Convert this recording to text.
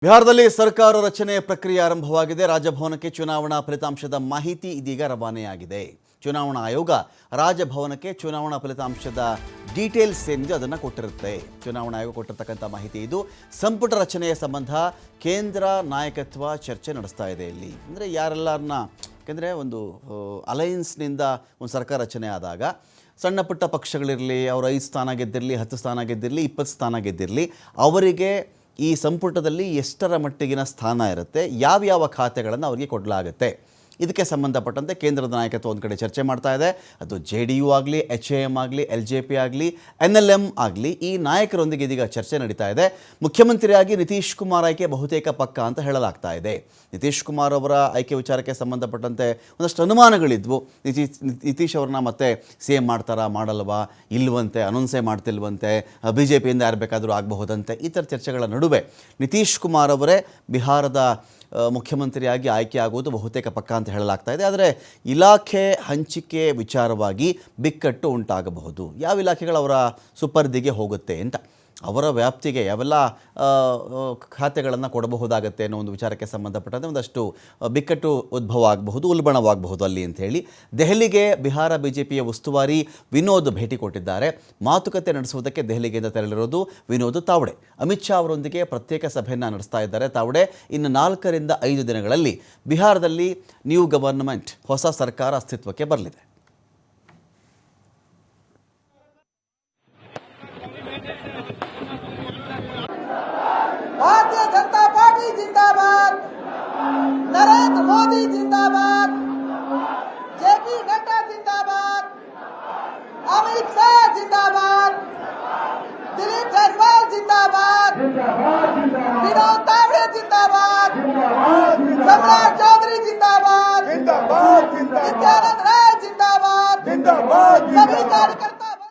ಬಿಹಾರದಲ್ಲಿ ಸರ್ಕಾರ ರಚನೆ ಪ್ರಕ್ರಿಯೆ ಆರಂಭವಾಗಿದೆ. ರಾಜಭವನಕ್ಕೆ ಚುನಾವಣಾ ಫಲಿತಾಂಶದ ಮಾಹಿತಿ ಇದೀಗ ರವಾನೆಯಾಗಿದೆ. ಚುನಾವಣಾ ಆಯೋಗ ರಾಜಭವನಕ್ಕೆ ಚುನಾವಣಾ ಫಲಿತಾಂಶದ ಡೀಟೇಲ್ಸ್ ಏನಿದೆ ಅದನ್ನು ಕೊಟ್ಟಿರುತ್ತೆ. ಚುನಾವಣಾ ಆಯೋಗ ಕೊಟ್ಟಿರ್ತಕ್ಕಂಥ ಮಾಹಿತಿ ಇದು. ಸಂಪುಟ ರಚನೆಯ ಸಂಬಂಧ ಕೇಂದ್ರ ನಾಯಕತ್ವ ಚರ್ಚೆ ನಡೆಸ್ತಾ ಇದೆ. ಇಲ್ಲಿ ಅಂದರೆ ಯಾರೆಲ್ಲರನ್ನ, ಯಾಕೆಂದರೆ ಒಂದು ಅಲಯನ್ಸ್ನಿಂದ ಒಂದು ಸರ್ಕಾರ ರಚನೆ ಆದಾಗ ಸಣ್ಣ ಪುಟ್ಟ ಪಕ್ಷಗಳಿರಲಿ, ಅವರು 5 ಸ್ಥಾನ ಗೆದ್ದಿರಲಿ, 10 ಸ್ಥಾನ ಗೆದ್ದಿರಲಿ, 20 ಸ್ಥಾನ ಗೆದ್ದಿರಲಿ, ಅವರಿಗೆ ಈ ಸಂಪುಟದಲ್ಲಿ ಎಷ್ಟರ ಮಟ್ಟಿಗಿನ ಸ್ಥಾನ ಇರುತ್ತೆ, ಯಾವ್ಯಾವ ಖಾತೆಗಳನ್ನು ಅವರಿಗೆ ಕೊಡಲಾಗುತ್ತೆ, ಇದಕ್ಕೆ ಸಂಬಂಧಪಟ್ಟಂತೆ ಕೇಂದ್ರದ ನಾಯಕತ್ವ ಒಂದು ಕಡೆ ಚರ್ಚೆ ಮಾಡ್ತಾ ಇದೆ. ಅದು JDU ಆಗಲಿ, HAM ಆಗಲಿ, LJP ಆಗಲಿ, NLM ಆಗಲಿ, ಈ ನಾಯಕರೊಂದಿಗೆ ಇದೀಗ ಚರ್ಚೆ ನಡೀತಾ ಇದೆ. ಮುಖ್ಯಮಂತ್ರಿಯಾಗಿ ನಿತೀಶ್ ಕುಮಾರ್ ಆಯ್ಕೆ ಬಹುತೇಕ ಪಕ್ಕ ಅಂತ ಹೇಳಲಾಗ್ತಾ ಇದೆ. ನಿತೀಶ್ ಕುಮಾರ್ ಅವರ ಆಯ್ಕೆ ವಿಚಾರಕ್ಕೆ ಸಂಬಂಧಪಟ್ಟಂತೆ ಒಂದಷ್ಟು ಅನುಮಾನಗಳಿದ್ವು. ನಿತೀಶ್ ಅವ್ರನ್ನ ಮತ್ತೆ CM ಮಾಡ್ತಾರಾ, ಮಾಡಲ್ವಾ, ಇಲ್ವಂತೆ, ಅನೌನ್ಸೇ ಮಾಡ್ತಿಲ್ವಂತೆ, BJPಯಿಂದ ಯಾರು ಬೇಕಾದರೂ ಆಗಬಹುದಂತೆ, ಈ ಥರ ಚರ್ಚೆಗಳ ನಡುವೆ ನಿತೀಶ್ ಕುಮಾರ್ ಅವರೇ ಬಿಹಾರದ ಮುಖ್ಯಮಂತ್ರಿಯಾಗಿ ಆಯ್ಕೆ ಆಗುವುದು ಬಹುತೇಕ ಪಕ್ಕ ಅಂತ ಹೇಳಲಾಗ್ತಾ ಇದೆ. ಆದರೆ ಇಲಾಖೆ ಹಂಚಿಕೆ ವಿಚಾರವಾಗಿ ಬಿಕ್ಕಟ್ಟು ಉಂಟಾಗಬಹುದು. ಯಾವ ಇಲಾಖೆಗಳು ಅವರ ಸುಪರ್ದಿಗೆ ಹೋಗುತ್ತೆ ಅಂತ, ಅವರ ವ್ಯಾಪ್ತಿಗೆ ಯಾವೆಲ್ಲ ಖಾತೆಗಳನ್ನು ಕೊಡಬಹುದಾಗತ್ತೆ ಅನ್ನೋ ಒಂದು ವಿಚಾರಕ್ಕೆ ಸಂಬಂಧಪಟ್ಟಂತೆ ಒಂದಷ್ಟು ಬಿಕ್ಕಟ್ಟು ಉದ್ಭವ ಆಗಬಹುದು, ಉಲ್ಬಣವಾಗಬಹುದು ಅಲ್ಲಿ ಅಂತ ಹೇಳಿ ದೆಹಲಿಗೆ ಬಿಹಾರ BJPಯ ಉಸ್ತುವಾರಿ ವಿನೋದ್ ಭೇಟಿ ಕೊಟ್ಟಿದ್ದಾರೆ. ಮಾತುಕತೆ ನಡೆಸುವುದಕ್ಕೆ ದೆಹಲಿಗೆಯಿಂದ ತೆರಳಿರೋದು ವಿನೋದ್ ತಾವಡೆ. ಅಮಿತ್ ಶಾ ಅವರೊಂದಿಗೆ ಪ್ರತ್ಯೇಕ ಸಭೆಯನ್ನು ನಡೆಸ್ತಾ ಇದ್ದಾರೆ ತಾವಡೆ. ಇನ್ನು 4 ರಿಂದ 5 ದಿನಗಳಲ್ಲಿ ಬಿಹಾರದಲ್ಲಿ ನ್ಯೂ ಗವರ್ನಮೆಂಟ್, ಹೊಸ ಸರ್ಕಾರ ಅಸ್ತಿತ್ವಕ್ಕೆ ಬರಲಿದೆ. भारतीय जनता पार्टी जिंदाबाद, नरेंद्र मोदी जिंदाबाद, JP नड्डा जिंदाबाद, अमित शाह जिंदाबाद, दिलीप जायसवाल जिंदाबाद, विनोद तावड़े जिंदाबाद, सम्राट चौधरी जिंदाबाद, नित्यानंद राय जिंदाबाद, सभी कार्यकर्ता